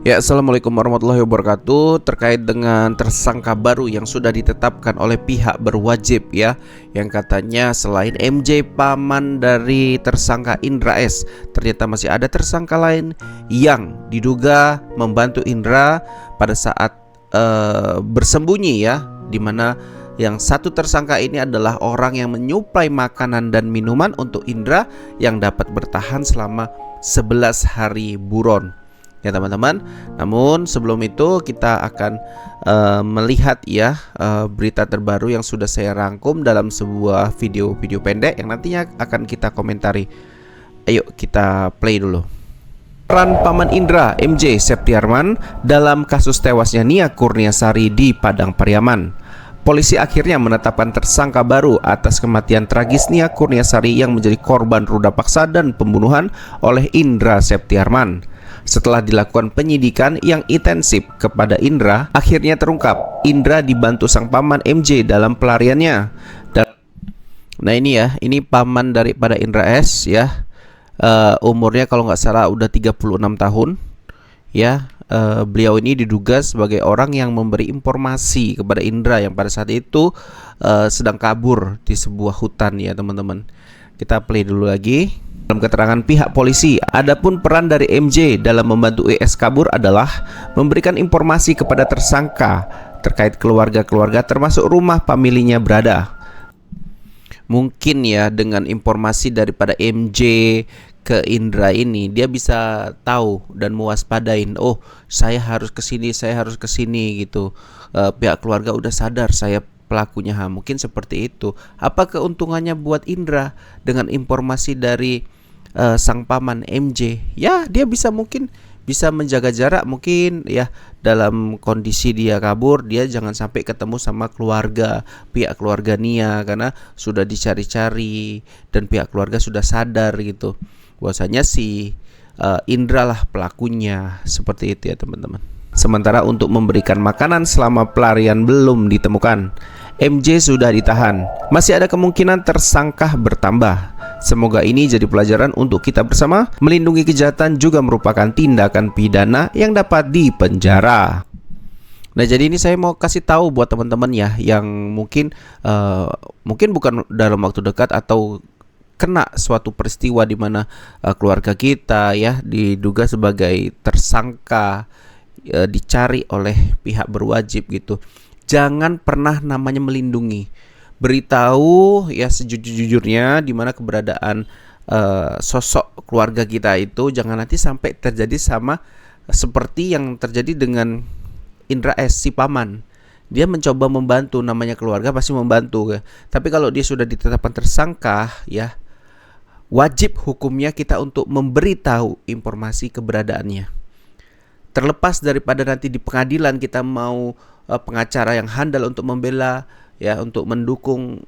Ya, Assalamualaikum warahmatullahi wabarakatuh. Terkait dengan tersangka baru yang sudah ditetapkan oleh pihak berwajib ya, yang katanya selain MJ paman dari tersangka Indra S, ternyata masih ada tersangka lain yang diduga membantu Indra pada saat bersembunyi ya, dimana yang satu tersangka ini adalah orang yang menyuplai makanan dan minuman untuk Indra yang dapat bertahan selama 11 hari buron. Ya teman-teman, namun sebelum itu kita akan melihat ya berita terbaru yang sudah saya rangkum dalam sebuah video pendek yang nantinya akan kita komentari. Ayo kita play dulu. Peran Paman Indra MJ Septiarman dalam kasus tewasnya Nia Kurniasari di Padang Pariaman. Polisi akhirnya menetapkan tersangka baru atas kematian tragis Nia Kurniasari yang menjadi korban ruda paksa dan pembunuhan oleh Indra Septiarman. Setelah dilakukan penyidikan yang intensif kepada Indra, akhirnya terungkap Indra dibantu sang paman MJ dalam pelariannya. Nah ini ya, ini paman daripada Indra S ya. Umurnya kalau nggak salah udah 36 tahun ya. Beliau ini diduga sebagai orang yang memberi informasi kepada Indra yang pada saat itu sedang kabur di sebuah hutan ya teman-teman. Kita play dulu lagi. Dalam keterangan pihak polisi, adapun peran dari MJ dalam membantu ES kabur adalah memberikan informasi kepada tersangka terkait keluarga-keluarga termasuk rumah familinya berada. Mungkin ya dengan informasi daripada MJ ke Indra ini, dia bisa tahu dan mewaspadain, oh saya harus kesini, saya harus kesini gitu. Pihak keluarga udah sadar saya pelakunya, mungkin seperti itu. Apa keuntungannya buat Indra dengan informasi dari sang paman MJ? Ya dia mungkin bisa menjaga jarak mungkin ya, dalam kondisi dia kabur dia jangan sampai ketemu sama pihak keluarga Nia, karena sudah dicari-cari dan pihak keluarga sudah sadar gitu bahwasanya si Indra lah pelakunya, seperti itu ya teman-teman. Sementara untuk memberikan makanan selama pelarian belum ditemukan. MJ sudah ditahan. Masih ada kemungkinan tersangka bertambah. Semoga ini jadi pelajaran untuk kita bersama. Melindungi kejahatan juga merupakan tindakan pidana yang dapat dipenjara. Nah jadi ini saya mau kasih tahu buat teman-teman ya, yang mungkin bukan dalam waktu dekat atau kena suatu peristiwa di mana keluarga kita ya diduga sebagai tersangka, dicari oleh pihak berwajib gitu. Jangan pernah namanya melindungi. Beritahu ya sejujur-jujurnya di mana keberadaan sosok keluarga kita itu, jangan nanti sampai terjadi sama seperti yang terjadi dengan Indra S, si paman. Dia mencoba membantu, namanya keluarga pasti membantu ya. Tapi kalau dia sudah ditetapkan tersangka ya, wajib hukumnya kita untuk memberitahu informasi keberadaannya. Terlepas daripada nanti di pengadilan kita mau pengacara yang handal untuk membela ya, untuk mendukung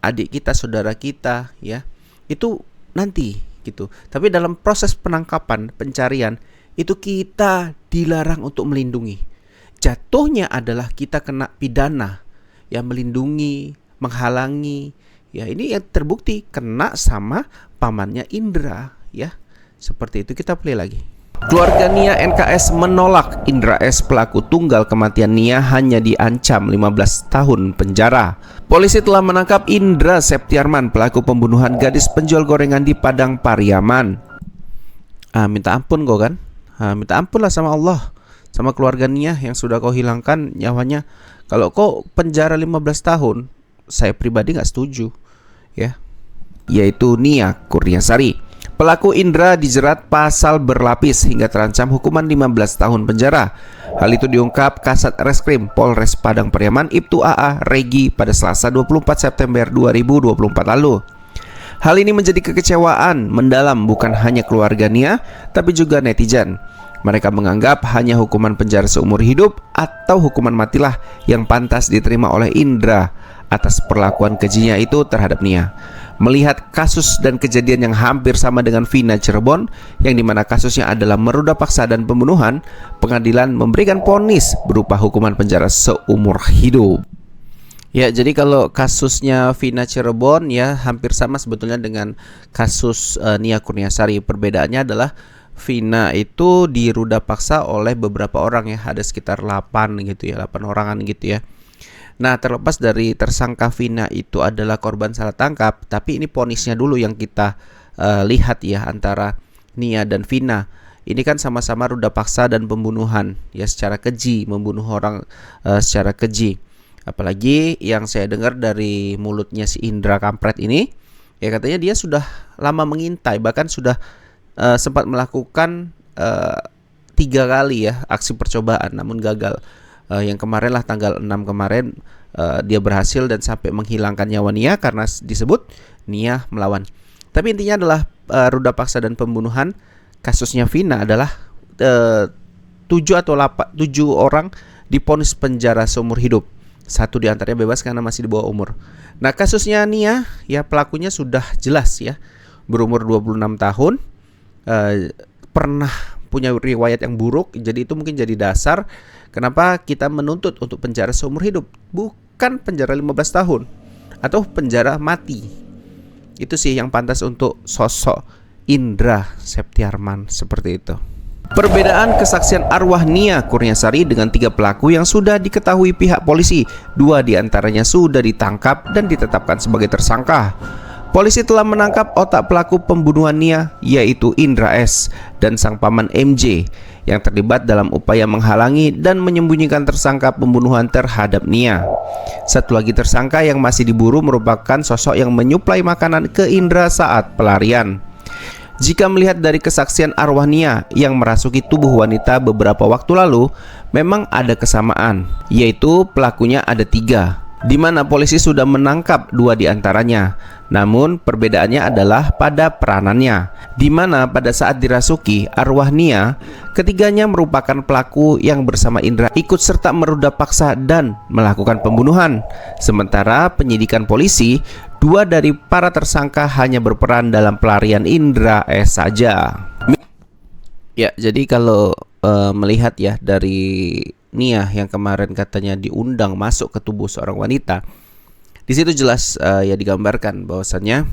adik kita, saudara kita ya, itu nanti gitu. Tapi dalam proses penangkapan, pencarian itu kita dilarang untuk melindungi. Jatuhnya adalah kita kena pidana ya, melindungi, menghalangi ya. Ini yang terbukti kena sama pamannya Indra ya. Seperti itu. Kita play lagi. Keluarga Nia NKS menolak Indra S, pelaku tunggal kematian Nia, hanya diancam 15 tahun penjara. Polisi telah menangkap Indra Septiarman, pelaku pembunuhan gadis penjual gorengan di Padang Pariaman. Minta ampun kau kan? Minta ampun lah sama Allah, sama keluarga Nia yang sudah kau hilangkan nyawanya. Kalau kau penjara 15 tahun, saya pribadi gak setuju ya. Yaitu Nia Kurniasari. Pelaku Indra dijerat pasal berlapis hingga terancam hukuman 15 tahun penjara. Hal itu diungkap Kasat Reskrim Polres Padang Pariaman Ibtu AA Regi pada Selasa 24 September 2024 lalu. Hal ini menjadi kekecewaan mendalam bukan hanya keluarga Nia, tapi juga netizen. Mereka menganggap hanya hukuman penjara seumur hidup atau hukuman matilah yang pantas diterima oleh Indra atas perlakuan kejinya itu terhadap Nia. Melihat kasus dan kejadian yang hampir sama dengan Vina Cirebon, yang dimana kasusnya adalah meruda paksa dan pembunuhan, pengadilan memberikan vonis berupa hukuman penjara seumur hidup. Ya, jadi kalau kasusnya Vina Cirebon ya hampir sama sebetulnya dengan kasus Nia Kurniasari. Perbedaannya adalah Vina itu diruda paksa oleh beberapa orang ya, ada sekitar 8 gitu ya, 8 orangan gitu ya. Nah, terlepas dari tersangka Vina itu adalah korban salah tangkap, tapi ini ponisnya dulu yang kita lihat ya, antara Nia dan Vina. Ini kan sama-sama ruda paksa dan pembunuhan ya, secara keji, membunuh orang secara keji. Apalagi yang saya dengar dari mulutnya si Indra kampret ini, ya katanya dia sudah lama mengintai, bahkan sudah sempat melakukan 3 kali ya aksi percobaan namun gagal. Yang kemarin lah tanggal 6 kemarin dia berhasil dan sampai menghilangkan nyawa Nia karena disebut Nia melawan. Tapi intinya adalah ruda paksa dan pembunuhan. Kasusnya Vina adalah 7 orang divonis penjara seumur hidup. 1 diantaranya bebas karena masih di bawah umur. Nah, kasusnya Nia ya, pelakunya sudah jelas ya, berumur 26 tahun. Pernah punya riwayat yang buruk, jadi itu mungkin jadi dasar kenapa kita menuntut untuk penjara seumur hidup, bukan penjara 15 tahun atau penjara mati. Itu sih yang pantas untuk sosok Indra Septiarman seperti itu. Perbedaan kesaksian arwah Nia Kurniasari dengan 3 pelaku yang sudah diketahui pihak polisi. 2 diantaranya sudah ditangkap dan ditetapkan sebagai tersangka. Polisi telah menangkap otak pelaku pembunuhan Nia, yaitu Indra S. dan sang paman MJ yang terlibat dalam upaya menghalangi dan menyembunyikan tersangka pembunuhan terhadap Nia. 1 lagi tersangka yang masih diburu merupakan sosok yang menyuplai makanan ke Indra saat pelarian. Jika melihat dari kesaksian arwah Nia yang merasuki tubuh wanita beberapa waktu lalu, memang ada kesamaan, yaitu pelakunya ada 3, di mana polisi sudah menangkap 2 diantaranya. Namun perbedaannya adalah pada peranannya, di mana pada saat dirasuki arwah Nia, ketiganya merupakan pelaku yang bersama Indra ikut serta meruda paksa dan melakukan pembunuhan. Sementara penyidikan polisi, 2 dari para tersangka hanya berperan dalam pelarian Indra S saja. Ya, jadi kalau melihat ya dari Nia yang kemarin katanya diundang masuk ke tubuh seorang wanita, di situ jelas ya digambarkan bahwasannya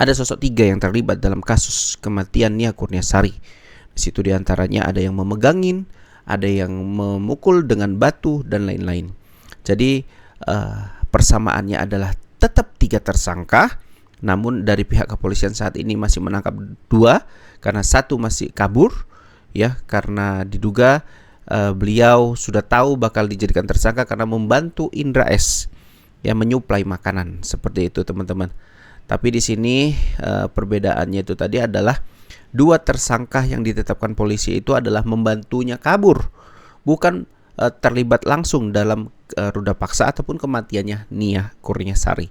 ada sosok 3 yang terlibat dalam kasus kematian Nia Kurniasari. Di situ diantaranya ada yang memegangin, ada yang memukul dengan batu dan lain-lain. Jadi persamaannya adalah tetap 3 tersangka, namun dari pihak kepolisian saat ini masih menangkap 2 karena 1 masih kabur ya, karena diduga beliau sudah tahu bakal dijadikan tersangka karena membantu Indra S yang menyuplai makanan, seperti itu teman-teman. Tapi di sini perbedaannya itu tadi adalah 2 tersangka yang ditetapkan polisi itu adalah membantunya kabur, bukan terlibat langsung dalam ruda paksa ataupun kematiannya Nia Kurniasari.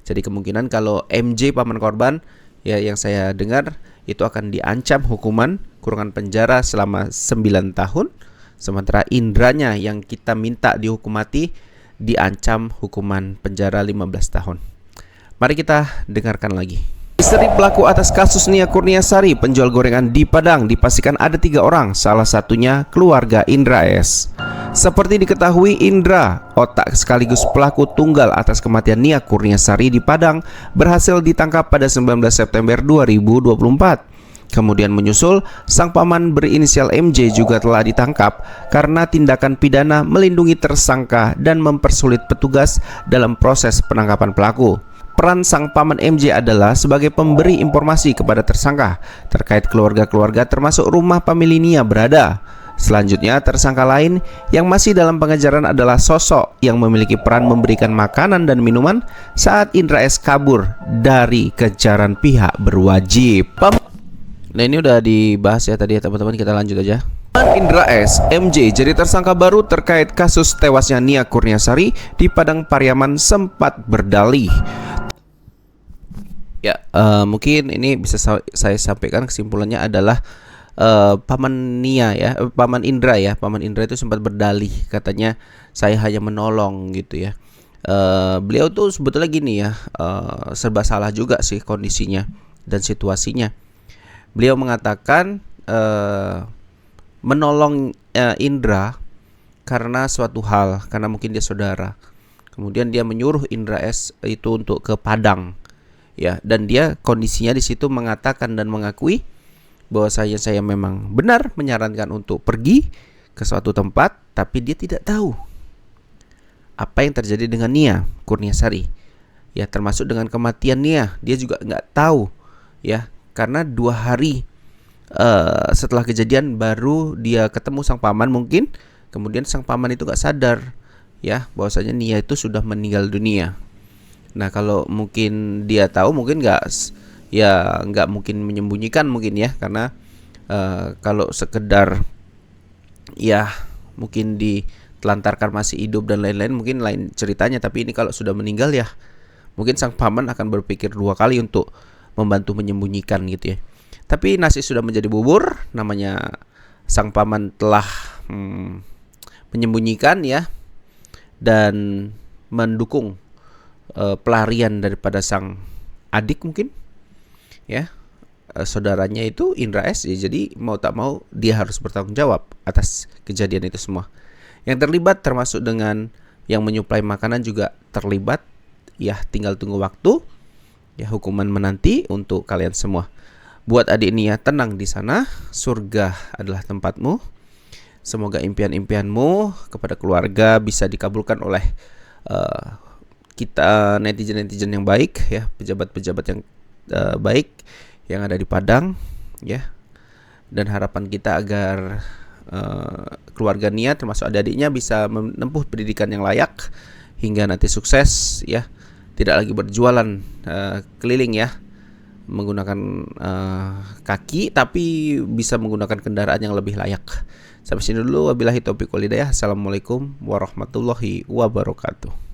Jadi kemungkinan kalau MJ paman korban ya, yang saya dengar itu akan diancam hukuman kurungan penjara selama 9 tahun. Sementara Indranya yang kita minta dihukum mati diancam hukuman penjara 15 tahun. Mari kita dengarkan lagi. Istri pelaku atas kasus Nia Kurniasari, penjual gorengan di Padang, dipastikan ada 3 orang, salah satunya keluarga Indra S. Seperti diketahui, Indra, otak sekaligus pelaku tunggal atas kematian Nia Kurniasari di Padang, berhasil ditangkap pada 19 September 2024. Kemudian menyusul, sang paman berinisial MJ juga telah ditangkap karena tindakan pidana melindungi tersangka dan mempersulit petugas dalam proses penangkapan pelaku. Peran sang paman MJ adalah sebagai pemberi informasi kepada tersangka terkait keluarga-keluarga termasuk rumah famili Nia berada. Selanjutnya, tersangka lain yang masih dalam pengejaran adalah sosok yang memiliki peran memberikan makanan dan minuman saat Indra S kabur dari kejaran pihak berwajib. Nah, ini udah dibahas ya tadi ya teman-teman, kita lanjut aja. Indra S, MJ jadi tersangka baru terkait kasus tewasnya Nia Kurniasari di Padang Pariaman sempat berdalih. Ya, mungkin ini bisa saya sampaikan kesimpulannya adalah paman Nia ya, paman Indra ya, paman Indra itu sempat berdalih katanya saya hanya menolong gitu ya. Beliau tuh sebetulnya gini ya, serba salah juga sih kondisinya dan situasinya. Beliau mengatakan menolong Indra karena suatu hal, karena mungkin dia saudara. Kemudian dia menyuruh Indra S itu untuk ke Padang, ya, dan dia kondisinya di situ mengatakan dan mengakui bahwasanya saya memang benar menyarankan untuk pergi ke suatu tempat, tapi dia tidak tahu apa yang terjadi dengan Nia Kurniasari. Ya, termasuk dengan kematian Nia, dia juga nggak tahu ya, karena 2 hari setelah kejadian baru dia ketemu sang paman mungkin. Kemudian sang paman itu nggak sadar ya bahwasanya Nia itu sudah meninggal dunia. Nah, kalau mungkin dia tahu, mungkin nggak mungkin menyembunyikan mungkin ya, karena kalau sekedar ya mungkin ditelantarkan masih hidup dan lain-lain mungkin lain ceritanya. Tapi ini kalau sudah meninggal ya, mungkin sang paman akan berpikir 2 kali untuk membantu menyembunyikan gitu ya. Tapi nasi sudah menjadi bubur, namanya sang paman telah menyembunyikan ya, dan mendukung pelarian daripada sang adik mungkin ya, saudaranya itu Indra S. Ya, jadi mau tak mau dia harus bertanggung jawab atas kejadian itu semua. Yang terlibat termasuk dengan yang menyuplai makanan juga terlibat. Ya, tinggal tunggu waktu ya, hukuman menanti untuk kalian semua. Buat adik Nia, tenang di sana, surga adalah tempatmu. Semoga impian-impianmu kepada keluarga bisa dikabulkan oleh kita netizen-netizen yang baik ya, pejabat-pejabat yang baik yang ada di Padang ya. Dan harapan kita agar keluarga Nia termasuk adik-adiknya bisa menempuh pendidikan yang layak hingga nanti sukses ya. Tidak lagi berjualan keliling ya, menggunakan kaki, tapi bisa menggunakan kendaraan yang lebih layak. Sampai sini dulu, wabillahi taufiq wal hidayah. Assalamualaikum warahmatullahi wabarakatuh.